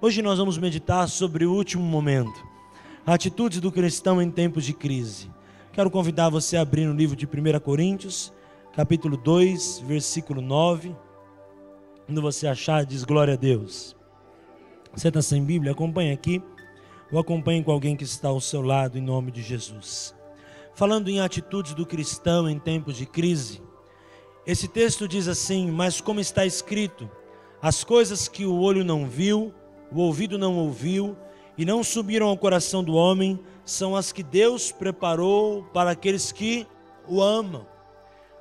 Hoje nós vamos meditar sobre o último momento, atitudes do cristão em tempos de crise. Quero convidar você a abrir no livro de 1 Coríntios, capítulo 2, versículo 9. Quando você achar, diz glória a Deus. Você está sem Bíblia? Acompanhe aqui, ou acompanhe com alguém que está ao seu lado, em nome de Jesus. Falando em atitudes do cristão em tempos de crise, esse texto diz assim: mas como está escrito, as coisas que o olho não viu, o ouvido não ouviu, e não subiram ao coração do homem, são as que Deus preparou para aqueles que o amam.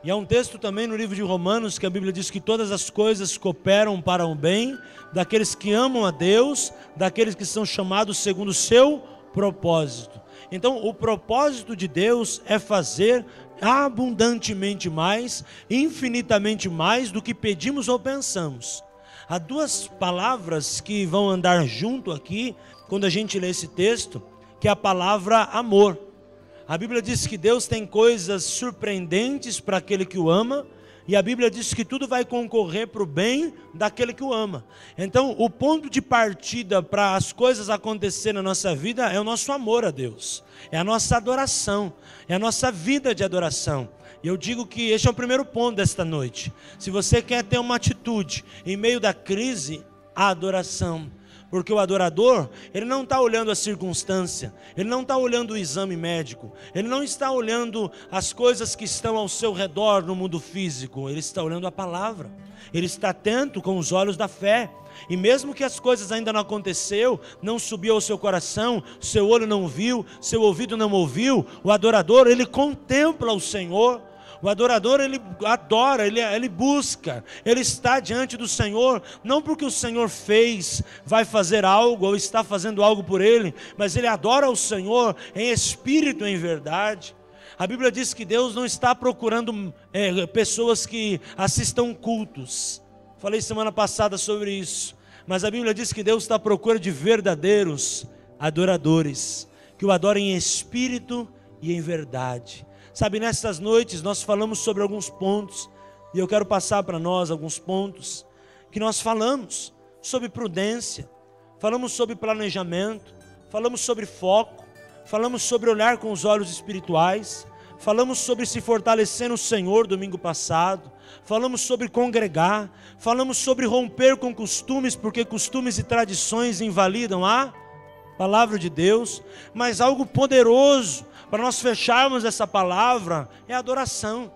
E há um texto também no livro de Romanos, que a Bíblia diz que todas as coisas cooperam para o bem daqueles que amam a Deus, daqueles que são chamados segundo o seu propósito. Então, o propósito de Deus é fazer abundantemente mais, infinitamente mais do que pedimos ou pensamos. Há duas palavras que vão andar junto aqui, quando a gente lê esse texto, que é a palavra amor. A Bíblia diz que Deus tem coisas surpreendentes para aquele que o ama, e a Bíblia diz que tudo vai concorrer para o bem daquele que o ama. Então, o ponto de partida para as coisas acontecerem na nossa vida é o nosso amor a Deus, é a nossa adoração, é a nossa vida de adoração. E eu digo que este é o primeiro ponto desta noite. Se você quer ter uma atitude em meio da crise, a adoração. Porque o adorador, ele não está olhando a circunstância, ele não está olhando o exame médico, ele não está olhando as coisas que estão ao seu redor no mundo físico, ele está olhando a palavra, ele está atento com os olhos da fé. E mesmo que as coisas ainda não aconteceu, não subiu ao seu coração, seu olho não viu, seu ouvido não ouviu, o adorador, ele contempla o Senhor. O adorador, ele adora, ele busca, ele está diante do Senhor, não porque o Senhor fez, vai fazer algo, ou está fazendo algo por ele, mas ele adora o Senhor em espírito e em verdade. A Bíblia diz que Deus não está procurando pessoas que assistam cultos. Falei semana passada sobre isso, mas a Bíblia diz que Deus está à procura de verdadeiros adoradores, que o adorem em espírito e em verdade. Sabe, nessas noites nós falamos sobre alguns pontos, e eu quero passar para nós alguns pontos, que nós falamos sobre prudência, falamos sobre planejamento, falamos sobre foco, falamos sobre olhar com os olhos espirituais, falamos sobre se fortalecer no Senhor domingo passado, falamos sobre congregar, falamos sobre romper com costumes, porque costumes e tradições invalidam a palavra de Deus. Mas algo poderoso para nós fecharmos essa palavra é a adoração.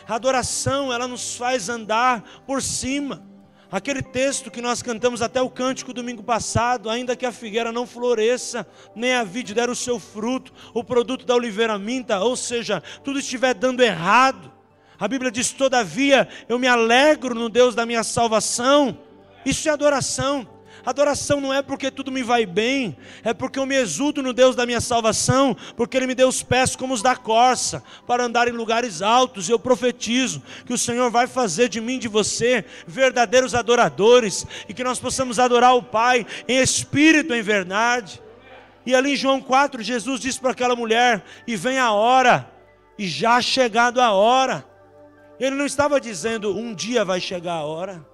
A adoração, ela nos faz andar por cima. Aquele texto que nós cantamos até o cântico domingo passado: ainda que a figueira não floresça, nem a vide der o seu fruto, o produto da oliveira minta, ou seja, tudo estiver dando errado, a Bíblia diz: todavia eu me alegro no Deus da minha salvação. Isso é adoração. Adoração não é porque tudo me vai bem, é porque eu me exulto no Deus da minha salvação, porque Ele me deu os pés como os da corça, para andar em lugares altos. E eu profetizo que o Senhor vai fazer de mim e de você verdadeiros adoradores, e que nós possamos adorar o Pai em espírito e em verdade. E ali em João 4, Jesus disse para aquela mulher: e vem a hora, e já chegado a hora. Ele não estava dizendo um dia vai chegar a hora.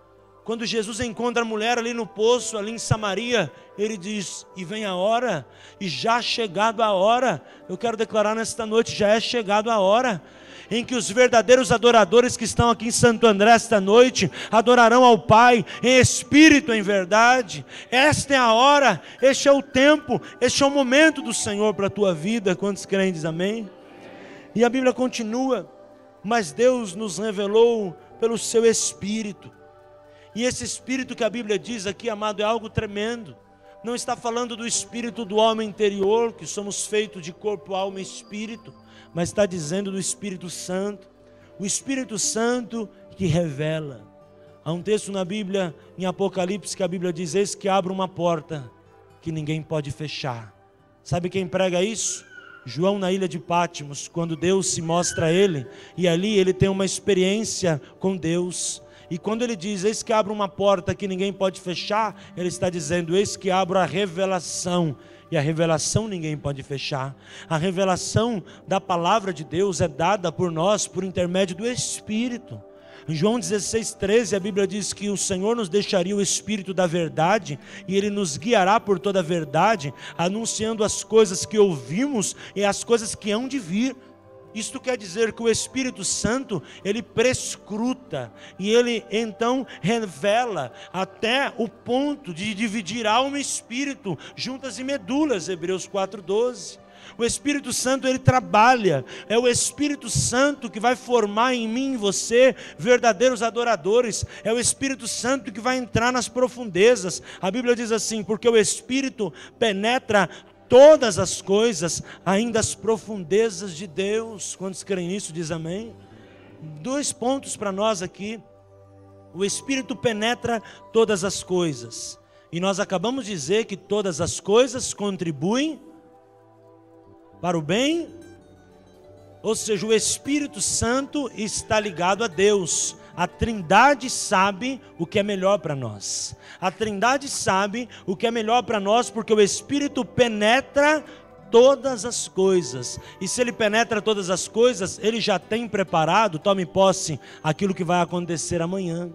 Quando Jesus encontra a mulher ali no poço, ali em Samaria, ele diz: e vem a hora, e já chegado a hora. Eu quero declarar nesta noite: já é chegado a hora em que os verdadeiros adoradores que estão aqui em Santo André esta noite adorarão ao Pai em espírito e em verdade. Esta é a hora, este é o tempo, este é o momento do Senhor para a tua vida. Quantos creem, diz amém? E a Bíblia continua: mas Deus nos revelou pelo seu Espírito. E esse espírito que a Bíblia diz aqui, amado, é algo tremendo. Não está falando do espírito do homem interior, que somos feitos de corpo, alma e espírito, mas está dizendo do Espírito Santo. O Espírito Santo que revela. Há um texto na Bíblia, em Apocalipse, que a Bíblia diz: eis que abre uma porta que ninguém pode fechar. Sabe quem prega isso? João, na ilha de Patmos, quando Deus se mostra a ele, e ali ele tem uma experiência com Deus. E quando ele diz: eis que abro uma porta que ninguém pode fechar, ele está dizendo: eis que abro a revelação, e a revelação ninguém pode fechar. A revelação da palavra de Deus é dada por nós por intermédio do Espírito. Em João 16:13 a Bíblia diz que o Senhor nos deixaria o Espírito da verdade e Ele nos guiará por toda a verdade, anunciando as coisas que ouvimos e as coisas que hão de vir. Isto quer dizer que o Espírito Santo, ele prescruta e ele então revela até o ponto de dividir alma e espírito, juntas e medulas, Hebreus 4:12. O Espírito Santo, ele trabalha, é o Espírito Santo que vai formar em mim e em você verdadeiros adoradores, é o Espírito Santo que vai entrar nas profundezas. A Bíblia diz assim: porque o Espírito penetra todas as coisas, ainda as profundezas de Deus. Quantos creem nisso, diz amém? 2 pontos para nós aqui. O Espírito penetra todas as coisas, e nós acabamos de dizer que todas as coisas contribuem para o bem, ou seja, o Espírito Santo está ligado a Deus. A Trindade sabe o que é melhor para nós. A Trindade sabe o que é melhor para nós, porque o Espírito penetra todas as coisas. E se Ele penetra todas as coisas, Ele já tem preparado, tome posse, aquilo que vai acontecer amanhã.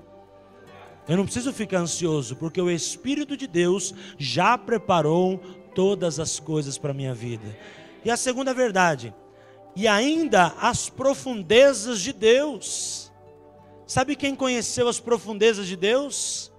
Eu não preciso ficar ansioso, porque o Espírito de Deus já preparou todas as coisas para a minha vida. E a segunda verdade, e ainda as profundezas de Deus. Sabe quem conheceu as profundezas de Deus?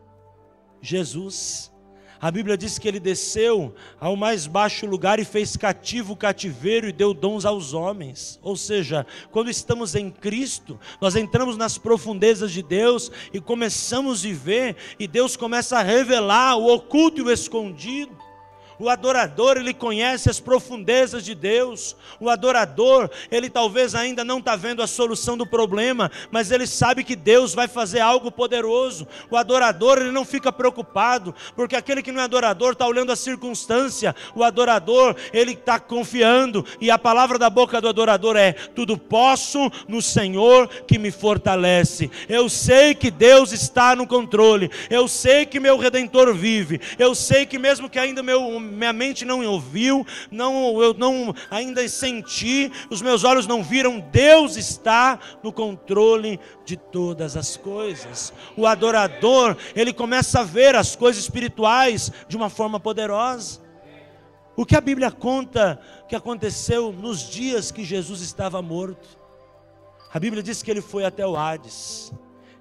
Jesus. A Bíblia diz que Ele desceu ao mais baixo lugar e fez cativo o cativeiro e deu dons aos homens. Ou seja, quando estamos em Cristo, nós entramos nas profundezas de Deus e começamos a viver, e Deus começa a revelar o oculto e o escondido. O adorador, ele conhece as profundezas de Deus. O adorador, ele talvez ainda não está vendo a solução do problema, mas ele sabe que Deus vai fazer algo poderoso. O adorador, ele não fica preocupado, porque aquele que não é adorador está olhando a circunstância. O adorador, ele está confiando, e a palavra da boca do adorador é: tudo posso no Senhor que me fortalece. Eu sei que Deus está no controle, eu sei que meu Redentor vive, eu sei que mesmo que ainda minha mente não ouviu, eu não ainda senti, os meus olhos não viram, Deus está no controle de todas as coisas. O adorador, ele começa a ver as coisas espirituais de uma forma poderosa. O que a Bíblia conta que aconteceu nos dias que Jesus estava morto? A Bíblia diz que ele foi até o Hades,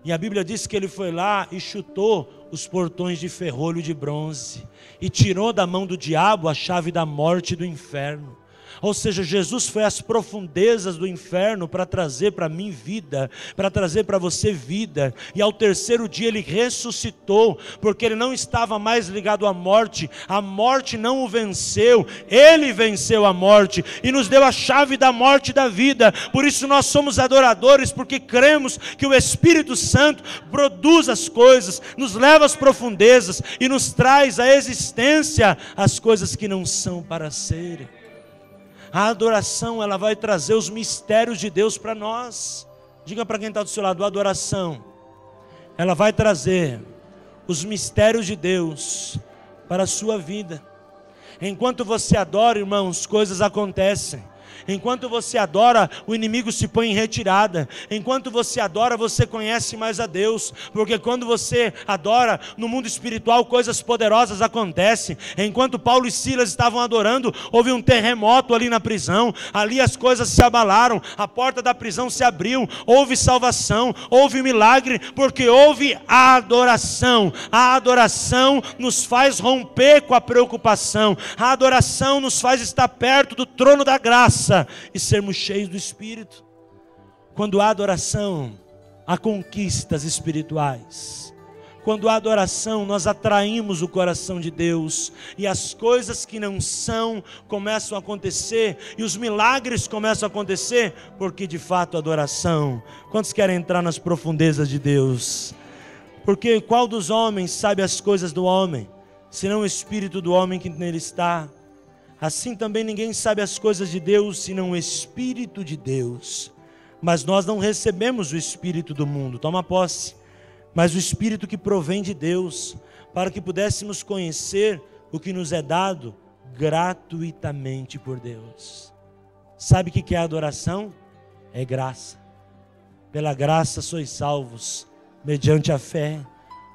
e a Bíblia diz que ele foi lá e chutou os portões de ferrolho de bronze, e tirou da mão do diabo a chave da morte e do inferno. Ou seja, Jesus foi às profundezas do inferno para trazer para mim vida, para trazer para você vida. E ao terceiro dia ele ressuscitou, porque ele não estava mais ligado à morte. A morte não o venceu, ele venceu a morte e nos deu a chave da morte e da vida. Por isso nós somos adoradores, porque cremos que o Espírito Santo produz as coisas, nos leva às profundezas e nos traz à existência as coisas que não são para serem. A adoração, ela vai trazer os mistérios de Deus para nós. Diga para quem está do seu lado: a adoração, ela vai trazer os mistérios de Deus para a sua vida. Enquanto você adora, irmãos, coisas acontecem. Enquanto você adora, o inimigo se põe em retirada. Enquanto você adora, você conhece mais a Deus. Porque quando você adora, no mundo espiritual, coisas poderosas acontecem. Enquanto Paulo e Silas estavam adorando, houve um terremoto ali na prisão. Ali as coisas se abalaram, a porta da prisão se abriu, houve salvação, houve milagre, porque houve a adoração. A adoração nos faz romper com a preocupação. A adoração nos faz estar perto do trono da graça e sermos cheios do Espírito. Quando há adoração, há conquistas espirituais. Quando há adoração, nós atraímos o coração de Deus, e as coisas que não são começam a acontecer, e os milagres começam a acontecer, porque de fato a adoração. Quantos querem entrar nas profundezas de Deus? Porque qual dos homens sabe as coisas do homem, senão o Espírito do homem que nele está? Assim também ninguém sabe as coisas de Deus, senão o Espírito de Deus. Mas nós não recebemos o Espírito do mundo, toma posse, mas o Espírito que provém de Deus, para que pudéssemos conhecer o que nos é dado gratuitamente por Deus. Sabe o que é adoração? É graça. Pela graça sois salvos, mediante a fé.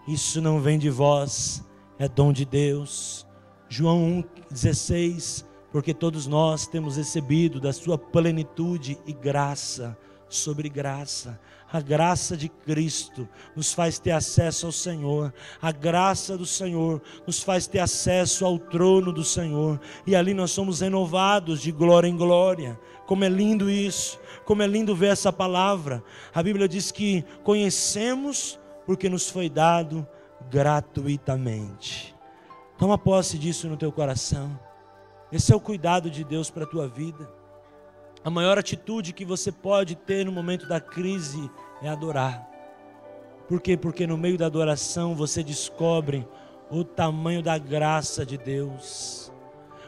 Isso não vem de vós, é dom de Deus. João 1,16, porque todos nós temos recebido da sua plenitude e graça sobre graça. A graça de Cristo nos faz ter acesso ao Senhor. A graça do Senhor nos faz ter acesso ao trono do Senhor. E ali nós somos renovados de glória em glória. Como é lindo isso. Como é lindo ver essa palavra. A Bíblia diz que conhecemos porque nos foi dado gratuitamente. Toma posse disso no teu coração. Esse é o cuidado de Deus para a tua vida. A maior atitude que você pode ter no momento da crise é adorar. Por quê? Porque no meio da adoração você descobre o tamanho da graça de Deus.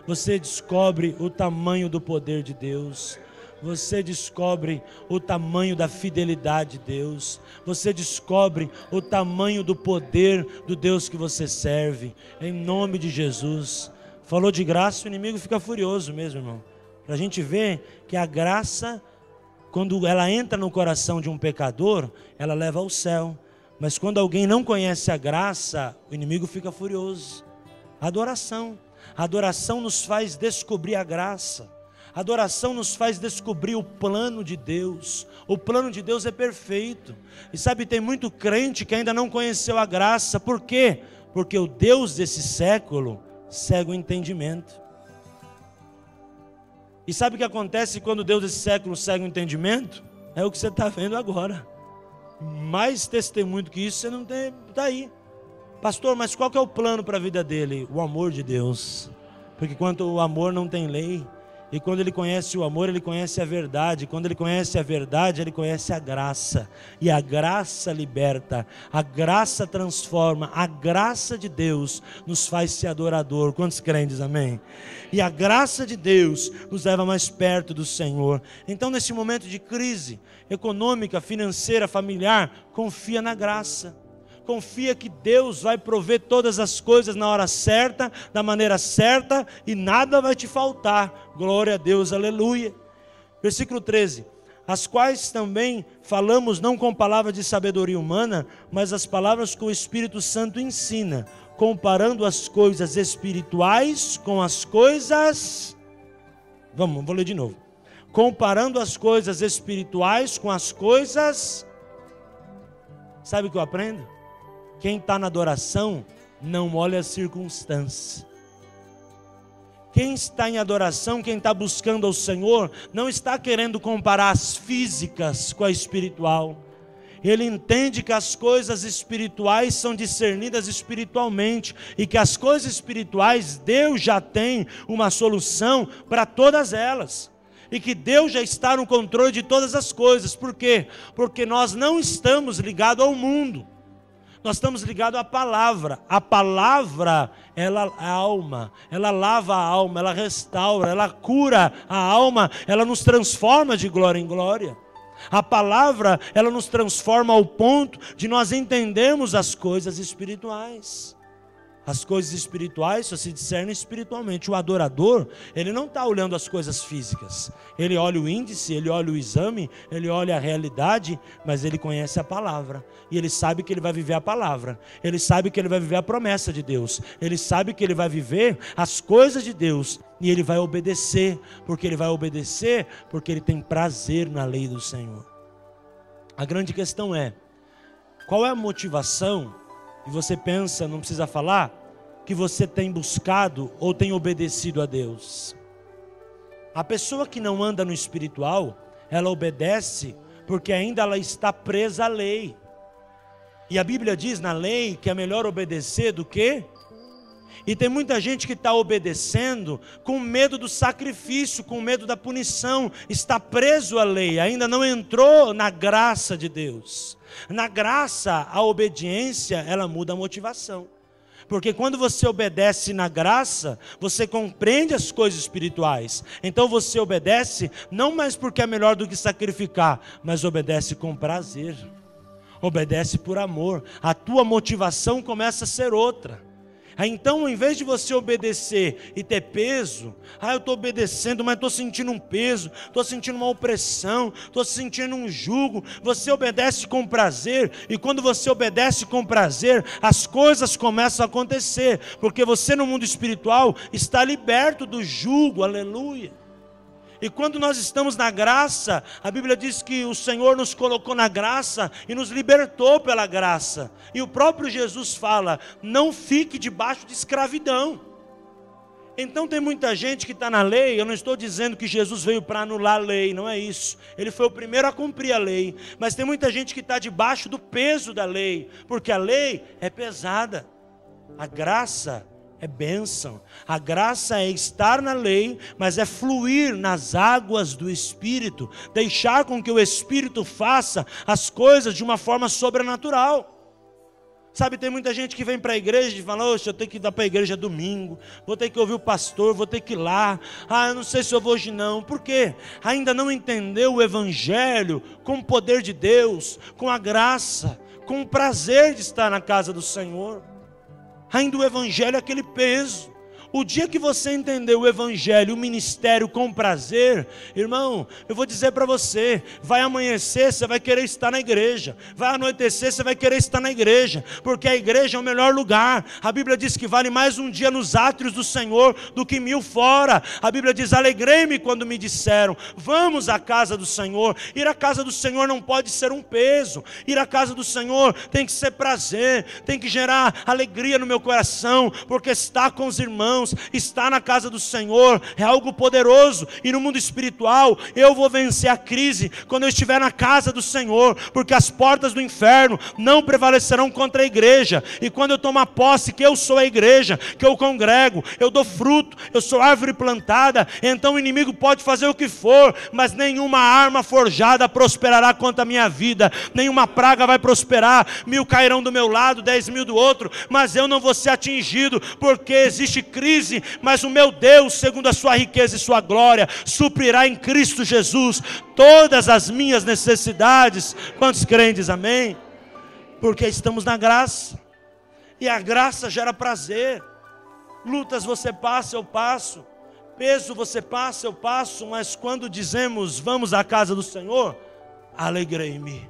Você descobre o tamanho do poder de Deus. Você descobre o tamanho da fidelidade de Deus. Você descobre o tamanho do poder do Deus que você serve. Em nome de Jesus. Falou de graça, o inimigo fica furioso mesmo, irmão. Para a gente ver que a graça, quando ela entra no coração de um pecador, ela leva ao céu. Mas quando alguém não conhece a graça, o inimigo fica furioso. Adoração. A adoração nos faz descobrir a graça. A adoração nos faz descobrir o plano de Deus. O plano de Deus é perfeito. E sabe, tem muito crente que ainda não conheceu a graça. Por quê? Porque o Deus desse século cega o entendimento. E sabe o que acontece quando Deus desse século cega o entendimento? É o que você está vendo agora. Mais testemunho do que isso você não tem, está aí. Pastor, mas qual que é o plano para a vida dele? O amor de Deus. Porque quando o amor não tem lei, e quando ele conhece o amor, ele conhece a verdade. Quando ele conhece a verdade, ele conhece a graça. E a graça liberta, a graça transforma, a graça de Deus nos faz ser adorador. Quantos crentes, amém? E a graça de Deus nos leva mais perto do Senhor. Então, nesse momento de crise econômica, financeira, familiar, confia na graça. Confia que Deus vai prover todas as coisas na hora certa, da maneira certa, e nada vai te faltar. Glória a Deus, aleluia. Versículo 13. As quais também falamos não com palavras de sabedoria humana, mas as palavras que o Espírito Santo ensina, comparando as coisas espirituais com as coisas... vou ler de novo. Comparando as coisas espirituais com as coisas... Sabe o que eu aprendo? Quem está na adoração não olha as circunstâncias. Quem está em adoração, quem está buscando ao Senhor, não está querendo comparar as físicas com a espiritual. Ele entende que as coisas espirituais são discernidas espiritualmente e que as coisas espirituais, Deus já tem uma solução para todas elas. E que Deus já está no controle de todas as coisas. Por quê? Porque nós não estamos ligados ao mundo. Nós estamos ligados à palavra. A palavra, ela é a alma, ela lava a alma, ela restaura, ela cura a alma, ela nos transforma de glória em glória. A palavra, ela nos transforma ao ponto de nós entendermos as coisas espirituais. As coisas espirituais só se discernem espiritualmente. O adorador, ele não está olhando as coisas físicas. Ele olha o índice, ele olha o exame, ele olha a realidade, mas ele conhece a palavra. E ele sabe que ele vai viver a palavra. Ele sabe que ele vai viver a promessa de Deus. Ele sabe que ele vai viver as coisas de Deus. E ele vai obedecer. Porque ele vai obedecer porque ele tem prazer na lei do Senhor. A grande questão é, qual é a motivação? E você pensa, não precisa falar, que você tem buscado ou tem obedecido a Deus. A pessoa que não anda no espiritual, ela obedece porque ainda ela está presa à lei. E a Bíblia diz na lei que é melhor obedecer do que... E tem muita gente que está obedecendo com medo do sacrifício, com medo da punição, está preso à lei, ainda não entrou na graça de Deus. Na graça, a obediência, ela muda a motivação. Porque quando você obedece na graça, você compreende as coisas espirituais. Então você obedece, não mais porque é melhor do que sacrificar, mas obedece com prazer. Obedece por amor. A tua motivação começa a ser outra. Aí então, em vez de você obedecer e ter peso, eu estou obedecendo, mas estou sentindo um peso, estou sentindo uma opressão, estou sentindo um jugo. Você obedece com prazer, e quando você obedece com prazer, as coisas começam a acontecer, porque você no mundo espiritual está liberto do jugo, aleluia. E quando nós estamos na graça, a Bíblia diz que o Senhor nos colocou na graça e nos libertou pela graça. E o próprio Jesus fala: não fique debaixo de escravidão. Então tem muita gente que está na lei. Eu não estou dizendo que Jesus veio para anular a lei, não é isso. Ele foi o primeiro a cumprir a lei. Mas tem muita gente que está debaixo do peso da lei, porque a lei é pesada. A graça é bênção. A graça é estar na lei, mas é fluir nas águas do Espírito, deixar com que o Espírito faça as coisas de uma forma sobrenatural. Sabe, tem muita gente que vem para a igreja e fala: oxe, eu tenho que ir para a igreja domingo, vou ter que ouvir o pastor, vou ter que ir lá, eu não sei se eu vou hoje não. Por quê? Ainda não entendeu o Evangelho com o poder de Deus, com a graça, com o prazer de estar na casa do Senhor. Ainda o Evangelho é aquele peso. O dia que você entender o Evangelho, o ministério com prazer, irmão, eu vou dizer para você, vai amanhecer, você vai querer estar na igreja, vai anoitecer, você vai querer estar na igreja, porque a igreja é o melhor lugar. A Bíblia diz que vale mais um dia nos átrios do Senhor do que 1000 fora. A Bíblia diz: alegrei-me quando me disseram, vamos à casa do Senhor. Ir à casa do Senhor não pode ser um peso. Ir à casa do Senhor tem que ser prazer, tem que gerar alegria no meu coração, porque estar com os irmãos, estar na casa do Senhor é algo poderoso. E no mundo espiritual, eu vou vencer a crise quando eu estiver na casa do Senhor, porque as portas do inferno não prevalecerão contra a igreja. E quando eu tomar posse que eu sou a igreja, que eu congrego, eu dou fruto, eu sou árvore plantada, então o inimigo pode fazer o que for, mas nenhuma arma forjada prosperará contra a minha vida, nenhuma praga vai prosperar. 1000 cairão do meu lado, 10.000 do outro, mas eu não vou ser atingido, porque existe crise, mas o meu Deus, segundo a sua riqueza e sua glória, suprirá em Cristo Jesus todas as minhas necessidades. Quantos crentes, amém? Porque estamos na graça, e a graça gera prazer. Lutas você passa, eu passo, peso você passa, eu passo, mas quando dizemos vamos à casa do Senhor, alegrei-me.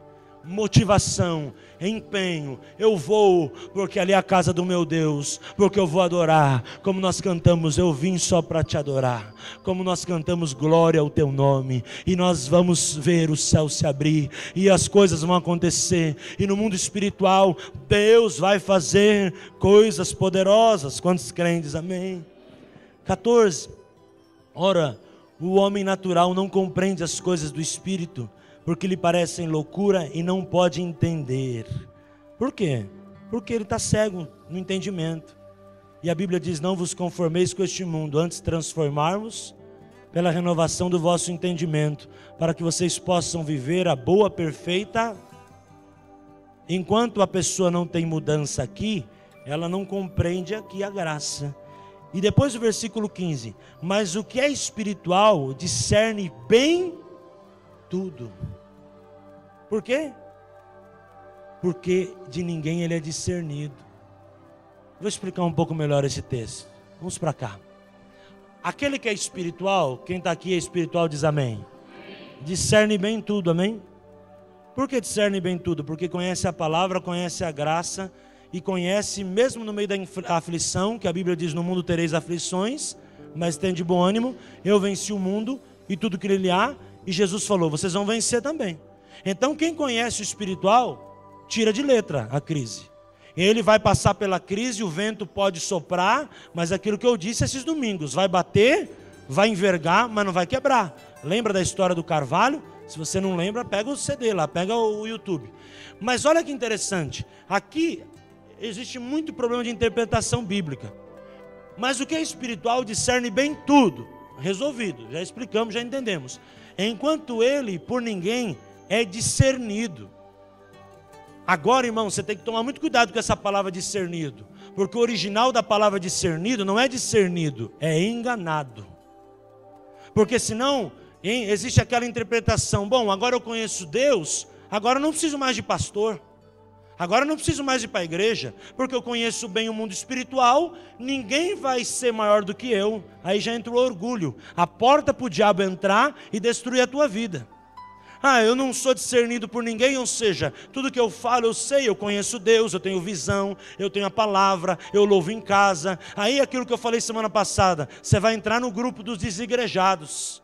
Motivação, empenho, eu vou, porque ali é a casa do meu Deus, porque eu vou adorar, como nós cantamos, eu vim só para te adorar, como nós cantamos, glória ao teu nome, e nós vamos ver o céu se abrir, e as coisas vão acontecer, e no mundo espiritual, Deus vai fazer coisas poderosas. Quantos crentes, amém? 14, ora, o homem natural não compreende as coisas do Espírito, porque lhe parecem loucura e não pode entender. Por quê? Porque ele está cego no entendimento. E a Bíblia diz: não vos conformeis com este mundo, antes transformarmos pela renovação do vosso entendimento, para que vocês possam viver a boa, perfeita. Enquanto a pessoa não tem mudança aqui, ela não compreende aqui a graça. E depois o versículo 15: mas o que é espiritual discerne bem tudo. Por quê? Porque de ninguém ele é discernido. Vou explicar um pouco melhor esse texto. Vamos para cá. Aquele que é espiritual, quem está aqui é espiritual, diz amém. Discerne bem tudo, amém? Por que discerne bem tudo? Porque conhece a palavra, conhece a graça, e conhece, mesmo no meio da aflição, que a Bíblia diz: no mundo tereis aflições, mas tem de bom ânimo, eu venci o mundo e tudo que nele há. E Jesus falou: vocês vão vencer também. Então quem conhece o espiritual, tira de letra a crise. Ele vai passar pela crise, o vento pode soprar, mas aquilo que eu disse esses domingos, vai bater, vai envergar, mas não vai quebrar. Lembra da história do carvalho? Se você não lembra, pega o CD lá, pega o YouTube. Mas olha que interessante, aqui existe muito problema de interpretação bíblica. Mas o que é espiritual discerne bem tudo. Resolvido, já explicamos, já entendemos. Enquanto ele, por ninguém, é discernido. Agora, irmão, você tem que tomar muito cuidado com essa palavra discernido, porque o original da palavra discernido não é discernido, é enganado. Porque senão, existe aquela interpretação: bom, agora eu conheço Deus, agora eu não preciso mais de pastor, Agora eu não preciso mais ir para a igreja, porque eu conheço bem o mundo espiritual, ninguém vai ser maior do que eu. Aí já entra o orgulho, a porta para o diabo entrar e destruir a tua vida. Eu não sou discernido por ninguém, ou seja, tudo que eu falo eu sei, eu conheço Deus, eu tenho visão, eu tenho a palavra, eu louvo em casa. Aí aquilo que eu falei semana passada, você vai entrar no grupo dos desigrejados.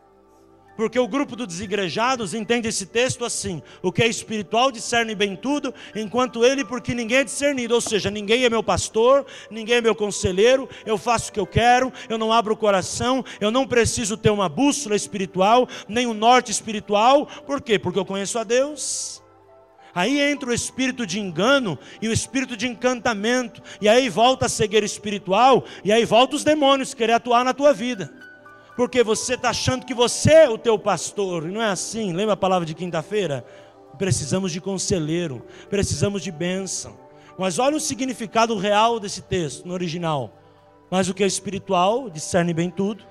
Porque o grupo dos desigrejados entende esse texto assim: o que é espiritual discerne bem tudo, enquanto ele, porque ninguém é discernido. Ou seja, ninguém é meu pastor, ninguém é meu conselheiro, eu faço o que eu quero, eu não abro o coração, eu não preciso ter uma bússola espiritual, nem um norte espiritual. Por quê? Porque eu conheço a Deus. Aí entra o espírito de engano e o espírito de encantamento, e aí volta a cegueira espiritual, e aí volta os demônios querer atuar na tua vida. Porque você está achando que você é o teu pastor, e não é assim. Lembra a palavra de quinta-feira? Precisamos de conselheiro, precisamos de bênção. Mas olha o significado real desse texto, no original. Mas o que é espiritual, discerne bem tudo,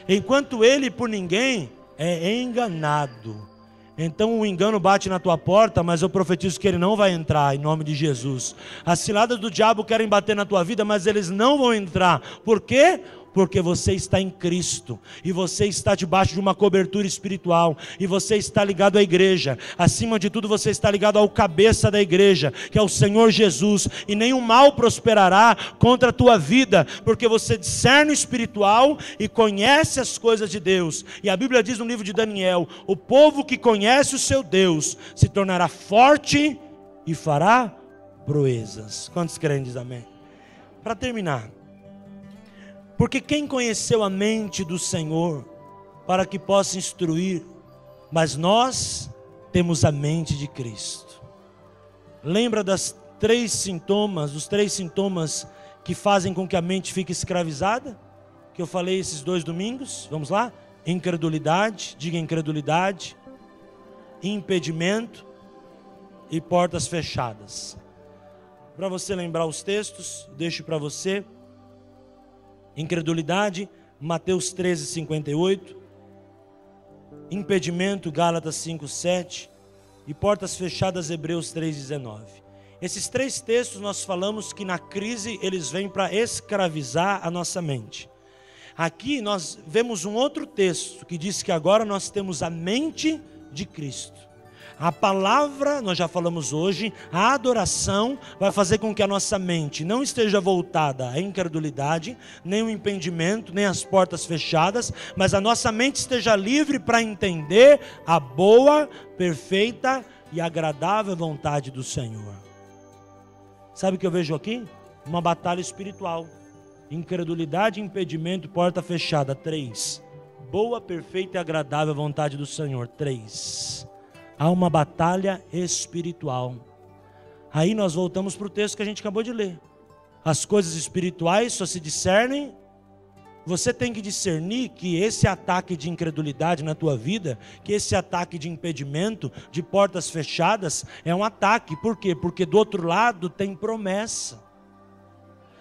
enquanto ele por ninguém é enganado. Então o engano bate na tua porta, mas eu profetizo que ele não vai entrar, em nome de Jesus. As ciladas do diabo querem bater na tua vida, mas eles não vão entrar. Por quê? Porque você está em Cristo, e você está debaixo de uma cobertura espiritual, e você está ligado à igreja. Acima de tudo você está ligado ao cabeça da igreja, que é o Senhor Jesus, e nenhum mal prosperará contra a tua vida, porque você discerne o espiritual e conhece as coisas de Deus. E a Bíblia diz no livro de Daniel: o povo que conhece o seu Deus se tornará forte e fará proezas. Quantos creem, diz amém? Para terminar, porque quem conheceu a mente do Senhor para que possa instruir? Mas nós temos a mente de Cristo. Lembra dos três sintomas que fazem com que a mente fique escravizada? Que eu falei esses 2 domingos? Vamos lá? Incredulidade, diga incredulidade, impedimento e portas fechadas. Para você lembrar os textos, deixo para você. Incredulidade, Mateus 13:58, impedimento, Gálatas 5:7, e portas fechadas, Hebreus 3:19. Esses 3 textos nós falamos que na crise eles vêm para escravizar a nossa mente. Aqui nós vemos um outro texto que diz que agora nós temos a mente de Cristo. A palavra, nós já falamos hoje, a adoração vai fazer com que a nossa mente não esteja voltada à incredulidade, nem o impedimento, nem as portas fechadas, mas a nossa mente esteja livre para entender a boa, perfeita e agradável vontade do Senhor. Sabe o que eu vejo aqui? Uma batalha espiritual. Incredulidade, impedimento, porta fechada. 3. Boa, perfeita e agradável vontade do Senhor. 3. Há uma batalha espiritual. Aí nós voltamos para o texto que a gente acabou de ler. As coisas espirituais só se discernem. Você tem que discernir que esse ataque de incredulidade na tua vida, que esse ataque de impedimento, de portas fechadas, é um ataque. Por quê? Porque do outro lado tem promessa.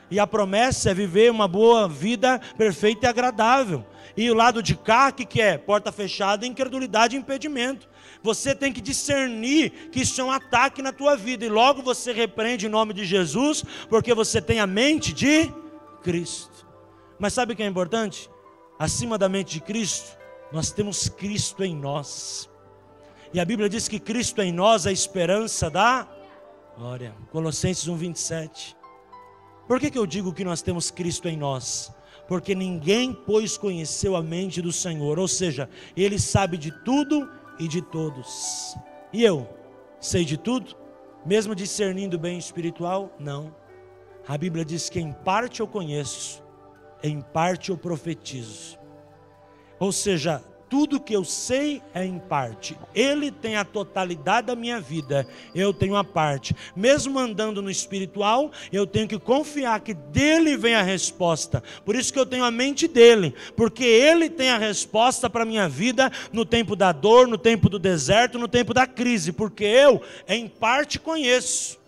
E a promessa é viver uma boa vida perfeita e agradável. E o lado de cá, que é? Porta fechada, incredulidade e impedimento. Você tem que discernir que isso é um ataque na tua vida. E logo você repreende em nome de Jesus, porque você tem a mente de Cristo. Mas sabe o que é importante? Acima da mente de Cristo, nós temos Cristo em nós. E a Bíblia diz que Cristo em nós é a esperança da glória. Colossenses 1:27. Por que eu digo que nós temos Cristo em nós? Porque ninguém, pois, conheceu a mente do Senhor. Ou seja, Ele sabe de tudo e de todos. E eu sei de tudo? Mesmo discernindo bem espiritual? Não. A Bíblia diz que em parte eu conheço, em parte eu profetizo. Ou seja, tudo que eu sei é em parte. Ele tem a totalidade da minha vida, eu tenho a parte. Mesmo andando no espiritual, eu tenho que confiar que dele vem a resposta. Por isso que eu tenho a mente dele, porque ele tem a resposta para a minha vida no tempo da dor, no tempo do deserto, no tempo da crise. Porque eu, em parte, conheço.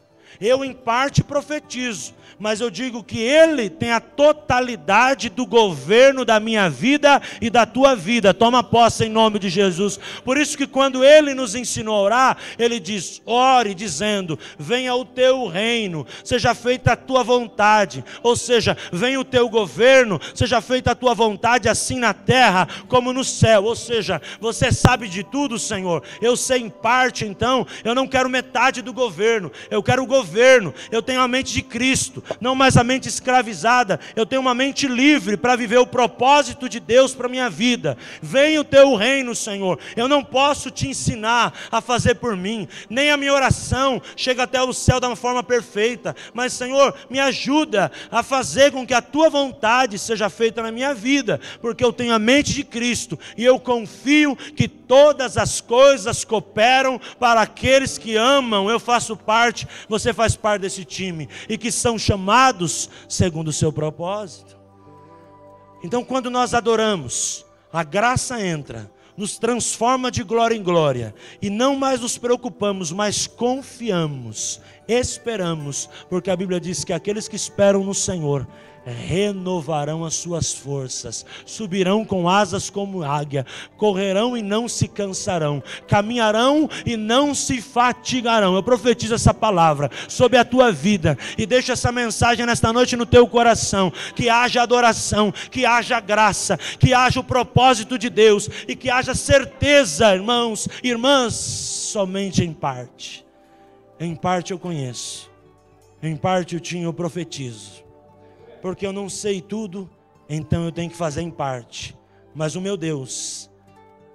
Eu em parte profetizo, mas eu digo que Ele tem a totalidade do governo da minha vida e da tua vida. Toma posse em nome de Jesus. Por isso que quando Ele nos ensinou a orar, Ele diz, ore dizendo, venha o teu reino, seja feita a tua vontade. Ou seja, venha o teu governo, seja feita a tua vontade assim na terra como no céu. Ou seja, você sabe de tudo, Senhor. Eu sei em parte, então eu não quero metade do governo, eu quero o governo. Eu tenho a mente de Cristo, não mais a mente escravizada. Eu tenho uma mente livre para viver o propósito de Deus para a minha vida. Venha o teu reino, Senhor. Eu não posso te ensinar a fazer por mim, nem a minha oração chega até o céu de uma forma perfeita, mas Senhor, me ajuda a fazer com que a tua vontade seja feita na minha vida, porque eu tenho a mente de Cristo, e eu confio que todas as coisas cooperam para aqueles que amam. Eu faço parte, você faz parte desse time, e que são chamados segundo o seu propósito. Então quando nós adoramos, a graça entra, nos transforma de glória em glória, e não mais nos preocupamos, mas confiamos, esperamos, porque a Bíblia diz que aqueles que esperam no Senhor renovarão as suas forças, subirão com asas como águia, correrão e não se cansarão, caminharão e não se fatigarão. Eu profetizo essa palavra sobre a tua vida, e deixo essa mensagem nesta noite no teu coração, que haja adoração, que haja graça, que haja o propósito de Deus, e que haja certeza, irmãos, irmãs, somente em parte. Em parte eu conheço, em parte eu profetizo, porque eu não sei tudo, então eu tenho que fazer em parte. Mas o meu Deus,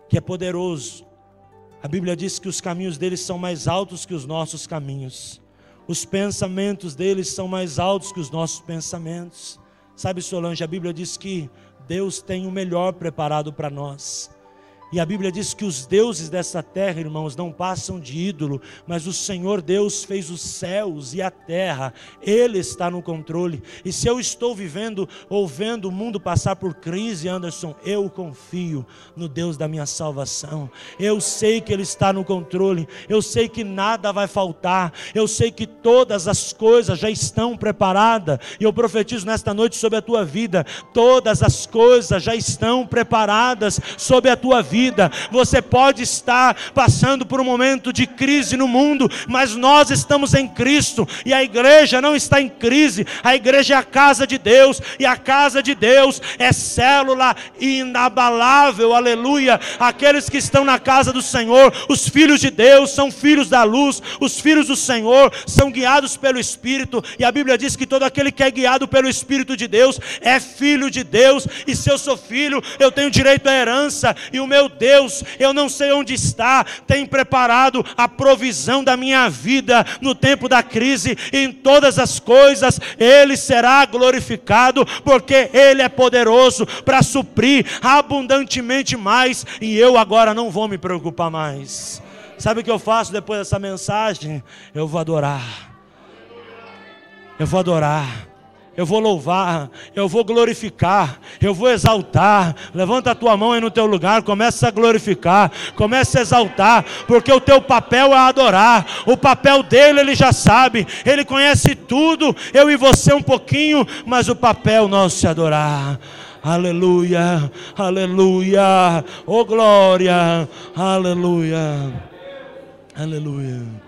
que é poderoso, a Bíblia diz que os caminhos deles são mais altos que os nossos caminhos, os pensamentos deles são mais altos que os nossos pensamentos. Sabe, Solange, a Bíblia diz que Deus tem o melhor preparado para nós. E a Bíblia diz que os deuses dessa terra, irmãos, não passam de ídolo, mas o Senhor Deus fez os céus e a terra, Ele está no controle. E se eu estou vivendo ou vendo o mundo passar por crise, Anderson, eu confio no Deus da minha salvação. Eu sei que Ele está no controle, eu sei que nada vai faltar, eu sei que todas as coisas já estão preparadas, e eu profetizo nesta noite sobre a tua vida, todas as coisas já estão preparadas sobre a tua vida. Você pode estar passando por um momento de crise no mundo, mas nós estamos em Cristo, e a igreja não está em crise. A igreja é a casa de Deus, e a casa de Deus é célula inabalável, aleluia. Aqueles que estão na casa do Senhor, os filhos de Deus, são filhos da luz, os filhos do Senhor são guiados pelo Espírito, e a Bíblia diz que todo aquele que é guiado pelo Espírito de Deus é filho de Deus. E se eu sou filho, eu tenho direito à herança, e o meu Deus, eu não sei onde está, tem preparado a provisão da minha vida no tempo da crise, e em todas as coisas Ele será glorificado, porque Ele é poderoso para suprir abundantemente mais, e eu agora não vou me preocupar mais. Sabe o que eu faço depois dessa mensagem? Eu vou adorar, eu vou adorar, eu vou louvar, eu vou glorificar, eu vou exaltar. Levanta a tua mão aí no teu lugar, começa a glorificar, começa a exaltar, porque o teu papel é adorar. O papel dele Ele já sabe, Ele conhece tudo, eu e você um pouquinho, mas o papel nosso é adorar. Aleluia, aleluia, oh glória, aleluia, aleluia.